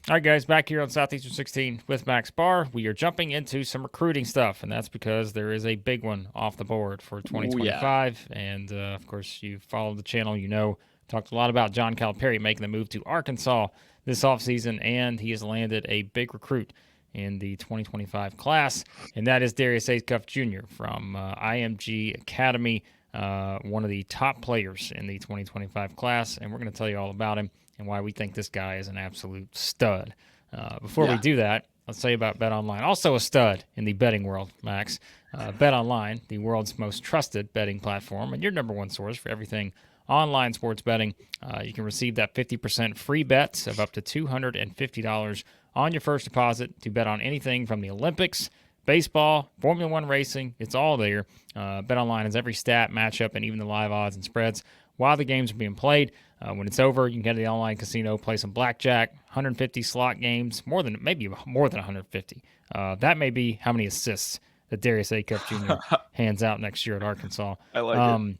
All right, guys, back here on Southeastern 16 with Max Barr. We are jumping into some recruiting stuff, and that's because there is a big one off the board for Oh yeah. 2025. And of course, you follow the channel, talked a lot about John Calipari making the move to Arkansas this offseason, and he has landed a big recruit in the 2025 class, and that is Darius Acuff Jr. from IMG Academy, one of the top players in the 2025 class, and we're going to tell you all about him and why we think this guy is an absolute stud. Before we Yeah. do that, let's tell you about BetOnline, also a stud in the betting world, Max. BetOnline, the world's most trusted betting platform, and your number one source for everything online sports betting. You can receive that 50% free bets of up to $250 on your first deposit to bet on anything from the Olympics, baseball, Formula One racing. It's all there. BetOnline has every stat, matchup, and even the live odds and spreads while the games are being played. When it's over, you can get to the online casino, play some blackjack, 150 slot games, maybe more than 150. That may be how many assists that Darius Acuff Jr. hands out next year at Arkansas. I like it.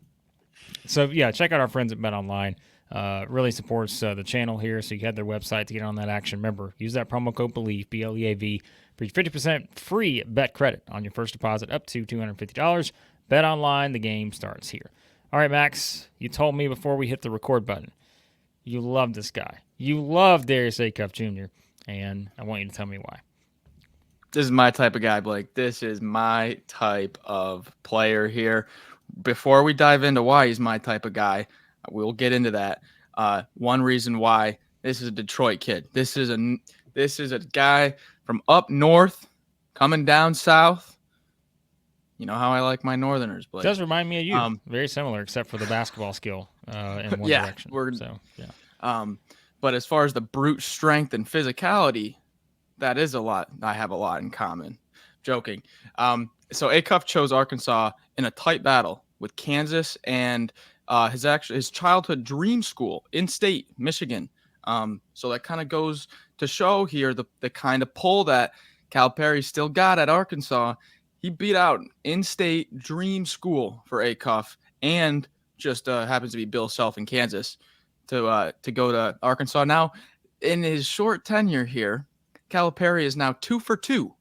So yeah, check out our friends at BetOnline. Really supports the channel here, so you can head their website to get on that action. Remember, use that promo code BELIEVE, BLEAV, for your 50% free bet credit on your first deposit up to $250. BetOnline, the game starts here. All right, Max, you told me before we hit the record button, you love this guy. You love Darius Acuff Jr., and I want you to tell me why. This is my type of guy, Blake. This is my type of player here. Before we dive into why he's my type of guy, we'll get into that. One reason why this is a Detroit kid. This is a guy from up north coming down south. You know how I like my Northerners, Blake. Does remind me of you. Very similar, except for the basketball skill in one Yeah, direction. but as far as the brute strength and physicality, that is a lot. I have a lot in common. Joking. So Acuff chose Arkansas in a tight battle with Kansas and his childhood dream school in state, Michigan. So that kind of goes to show here the kind of pull that Calipari still got at Arkansas. He beat out in-state dream school for Acuff and just happens to be Bill Self in Kansas to go to Arkansas. Now, in his short tenure here, Calipari is now 2 for 2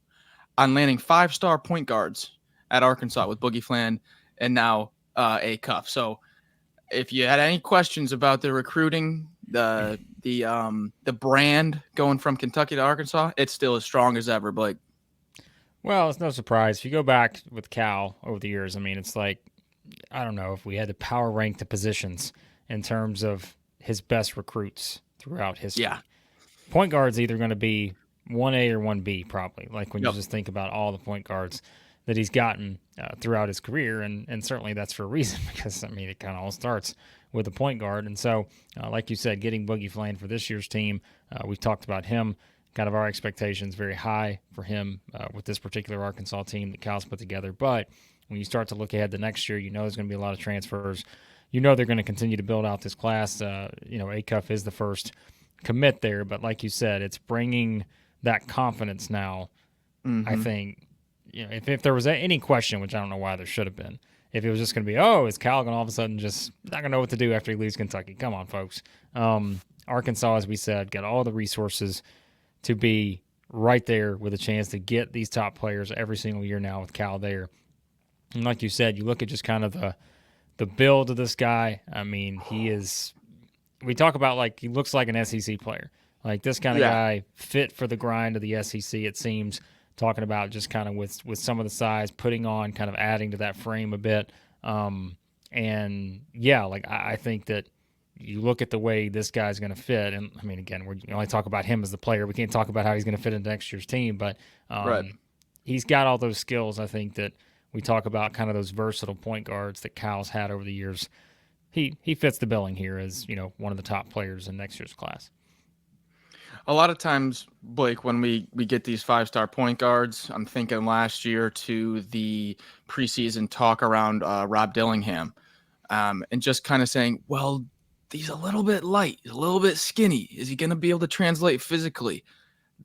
on landing 5-star point guards at Arkansas with Boogie Fland and now Acuff. So if you had any questions about the recruiting, the brand going from Kentucky to Arkansas, it's still as strong as ever, Blake. Well, it's no surprise. If you go back with Cal over the years, I mean, it's like, I don't know if we had to power rank the positions in terms of his best recruits throughout history. Yeah. Point guard's either going to be 1A or 1B, probably. Like when you just think about all the point guards that he's gotten throughout his career. And certainly that's for a reason because, I mean, it kind of all starts with a point guard. And so, like you said, getting Boogie Fland for this year's team, we've talked about him. Kind of our expectations very high for him with this particular Arkansas team that Cal's put together. But when you start to look ahead to next year, you know there's going to be a lot of transfers. You know they're going to continue to build out this class. Acuff is the first commit there. But like you said, it's bringing that confidence now. Mm-hmm. I think, if there was any question, which I don't know why there should have been, if it was just going to be, is Cal going to all of a sudden just not going to know what to do after he leaves Kentucky? Come on, folks. Arkansas, as we said, got all the resources to be right there with a chance to get these top players every single year now with Cal there. And like you said, you look at just kind of the build of this guy. I mean, we talk about like he looks like an SEC player. Like this kind of guy fit for the grind of the SEC, it seems, talking about just kind of with some of the size, putting on, kind of adding to that frame a bit. I think that you look at the way this guy's going to fit, and I mean, again, we only talk about him as the player. We can't talk about how he's going to fit into next year's team, but he's got all those skills. I think that we talk about kind of those versatile point guards that Cal's had over the years. He fits the billing here as one of the top players in next year's class. A lot of times, Blake, when we get these 5-star point guards, I'm thinking last year to the preseason talk around Rob Dillingham, and just kind of saying, well, he's a little bit light, he's a little bit skinny. Is he going to be able to translate physically?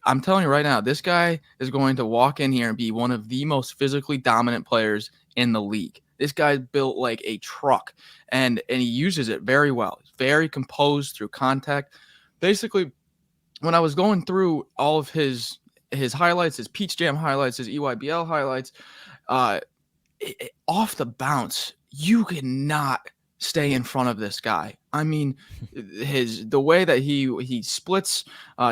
I'm telling you right now, this guy is going to walk in here and be one of the most physically dominant players in the league. This guy's built like a truck, and he uses it very well. He's very composed through contact. Basically, when I was going through all of his highlights, his Peach Jam highlights, his EYBL highlights, off the bounce, you cannot stay in front of this guy. I mean, the way that he splits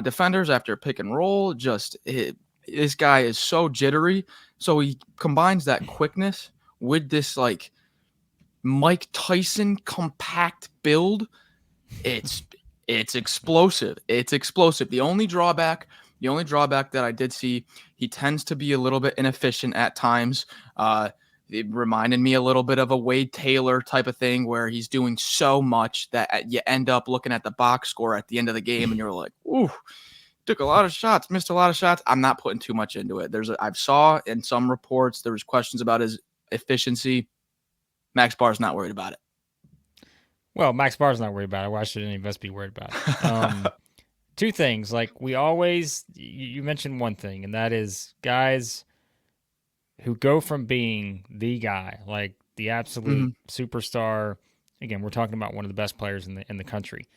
defenders after pick and roll, this guy is so jittery. So he combines that quickness with this like Mike Tyson compact build. It's explosive. It's explosive. The only drawback that I did see, he tends to be a little bit inefficient at times. It reminded me a little bit of a Wade Taylor type of thing where he's doing so much that you end up looking at the box score at the end of the game and you're like, ooh, took a lot of shots, missed a lot of shots. I'm not putting too much into it. I've saw in some reports, there was questions about his efficiency. Max Barr's not worried about it. Well, Max Barr's not worried about it. Why should any of us be worried about it? Two things. Like we always, you mentioned one thing, and that is guys who go from being the guy, like the absolute superstar. Again, we're talking about one of the best players in the country.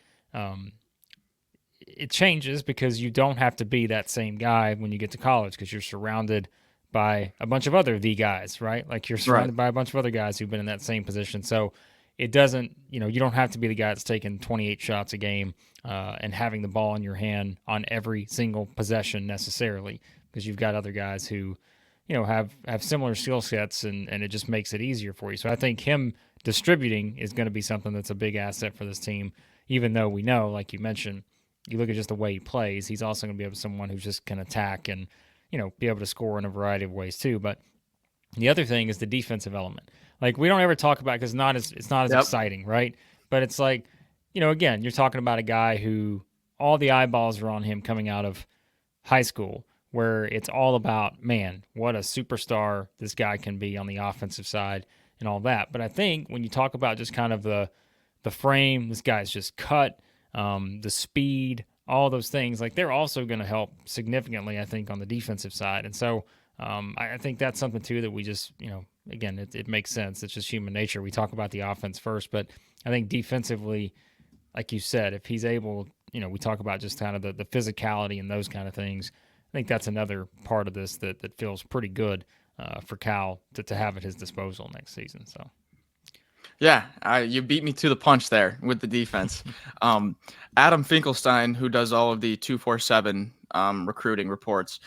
It changes because you don't have to be that same guy when you get to college because you're surrounded by a bunch of other the guys, right? Like you're surrounded by a bunch of other guys who've been in that same position. So it doesn't, you don't have to be the guy that's taking 28 shots a game and having the ball in your hand on every single possession necessarily, because you've got other guys who, have similar skill sets and it just makes it easier for you. So I think him distributing is going to be something that's a big asset for this team, even though we know, like you mentioned, you look at just the way he plays, he's also going to be able to someone who just can attack and, be able to score in a variety of ways too. But the other thing is the defensive element. Like we don't ever talk about because it's not as exciting, right? But it's like, again, you're talking about a guy who all the eyeballs are on him coming out of high school, where it's all about, man, what a superstar this guy can be on the offensive side and all that. But I think when you talk about just kind of the frame, this guy's just cut, the speed, all those things, like they're also going to help significantly, I think, on the defensive side. And so I think that's something too that we just, again, it makes sense. It's just human nature. We talk about the offense first, but I think defensively, like you said, if he's able, we talk about just kind of the physicality and those kind of things. I think that's another part of this that feels pretty good for Cal to have at his disposal next season. So. Yeah, you beat me to the punch there with the defense. Adam Finkelstein, who does all of the 247 recruiting reports,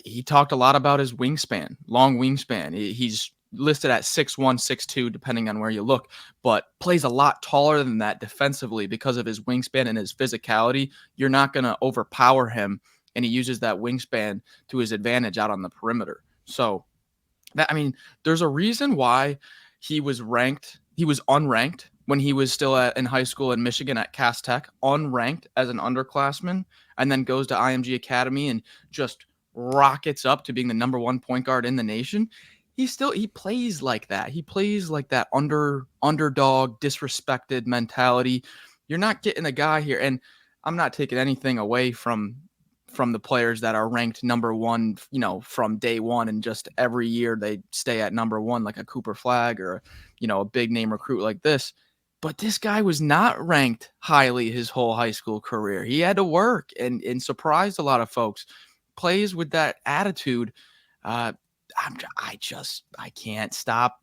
he talked a lot about his wingspan, long wingspan. He's listed at 6'1", 6'2", depending on where you look, but plays a lot taller than that defensively because of his wingspan and his physicality. You're not going to overpower him, and he uses that wingspan to his advantage out on the perimeter. So, there's a reason why he was unranked when he was still in high school in Michigan at Cass Tech, unranked as an underclassman, and then goes to IMG Academy and just rockets up to being the number one point guard in the nation. He plays like that. He plays like that underdog, disrespected mentality. You're not getting a guy here, and I'm not taking anything away from the players that are ranked number one, from day one, and just every year they stay at number one, like a Cooper Flagg or, a big name recruit like this. But this guy was not ranked highly his whole high school career. He had to work and surprised a lot of folks. Plays with that attitude. I can't stop.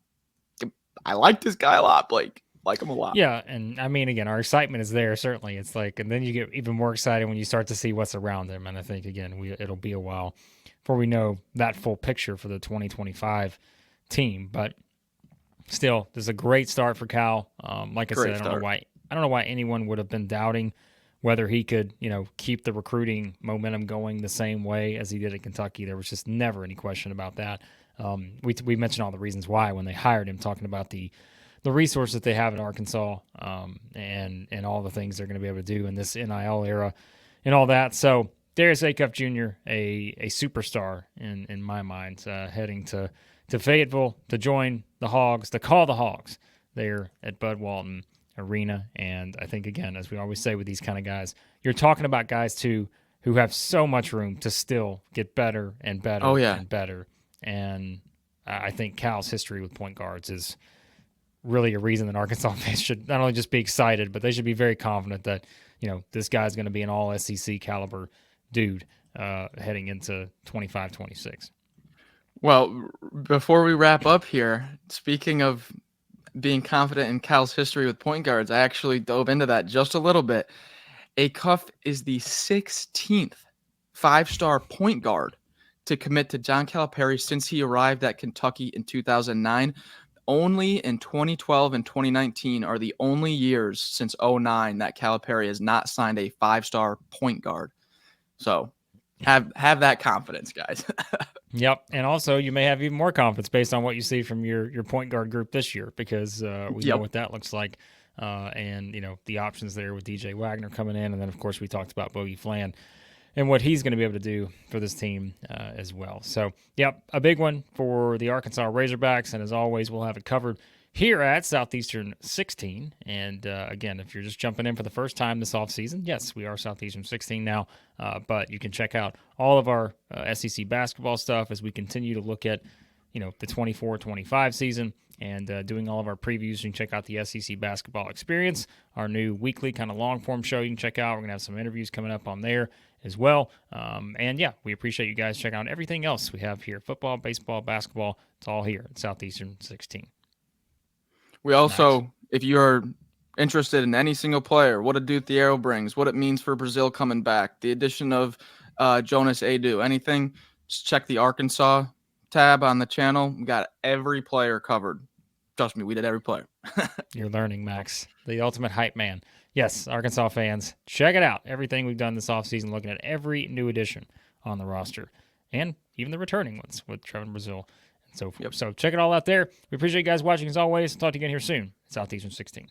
I like this guy a lot, Blake. Like him a lot. Yeah, and again, our excitement is there, certainly. It's like, and then you get even more excited when you start to see what's around him. And I think, again, it'll be a while before we know that full picture for the 2025 team. But still, this is a great start for Cal. Like I said, I don't know why anyone would have been doubting whether he could, keep the recruiting momentum going the same way as he did at Kentucky. There was just never any question about that. We mentioned all the reasons why when they hired him, talking about the resources that they have at Arkansas, and all the things they're going to be able to do in this NIL era and all that. So Darius Acuff Jr., a superstar in my mind, heading to Fayetteville to join the Hogs, to call the Hogs there at Walton Arena. And I think, again, as we always say with these kind of guys, you're talking about guys too who have so much room to still get better and better and better. And I think Cal's history with point guards is really a reason that Arkansas fans should not only just be excited, but they should be very confident that, this guy's going to be an all SEC caliber dude heading into 25-26. Well, before we wrap up here, speaking of being confident in Cal's history with point guards, I actually dove into that just a little bit. Acuff is the 16th five-star point guard to commit to John Calipari since he arrived at Kentucky in 2009. Only in 2012 and 2019 are the only years since 2009 that Calipari has not signed a five-star point guard. So have that confidence, guys. Yep, and also you may have even more confidence based on what you see from your point guard group this year, because we know what that looks like, and the options there with DJ Wagner coming in, and then of course we talked about Boogie Fland and what he's going to be able to do for this team as well. So, yep, a big one for the Arkansas Razorbacks, and as always, we'll have it covered here at Southeastern 16. And again, if you're just jumping in for the first time this offseason, yes, we are Southeastern 16 now, but you can check out all of our SEC basketball stuff as we continue to look at the 24-25 season and doing all of our previews. You can check out the SEC Basketball Experience, our new weekly kind of long-form show you can check out. We're going to have some interviews coming up on there as well. And yeah, we appreciate you guys checking out everything else we have here. Football, baseball, basketball, it's all here at Southeastern 16. We also, if you're interested in any single player, what a Duke Thiero brings, what it means for Brazil coming back, the addition of Jonas Adu, anything, just check the Arkansas tab on the channel. We got every player covered. Trust me, we did every player. You're learning, Max, the ultimate hype man. Yes, Arkansas fans, check it out. Everything we've done this offseason, looking at every new addition on the roster, and even the returning ones with Trevor Brazil and so forth. Yep. So check it all out there. We appreciate you guys watching as always. Talk to you again here soon. Southeastern 16.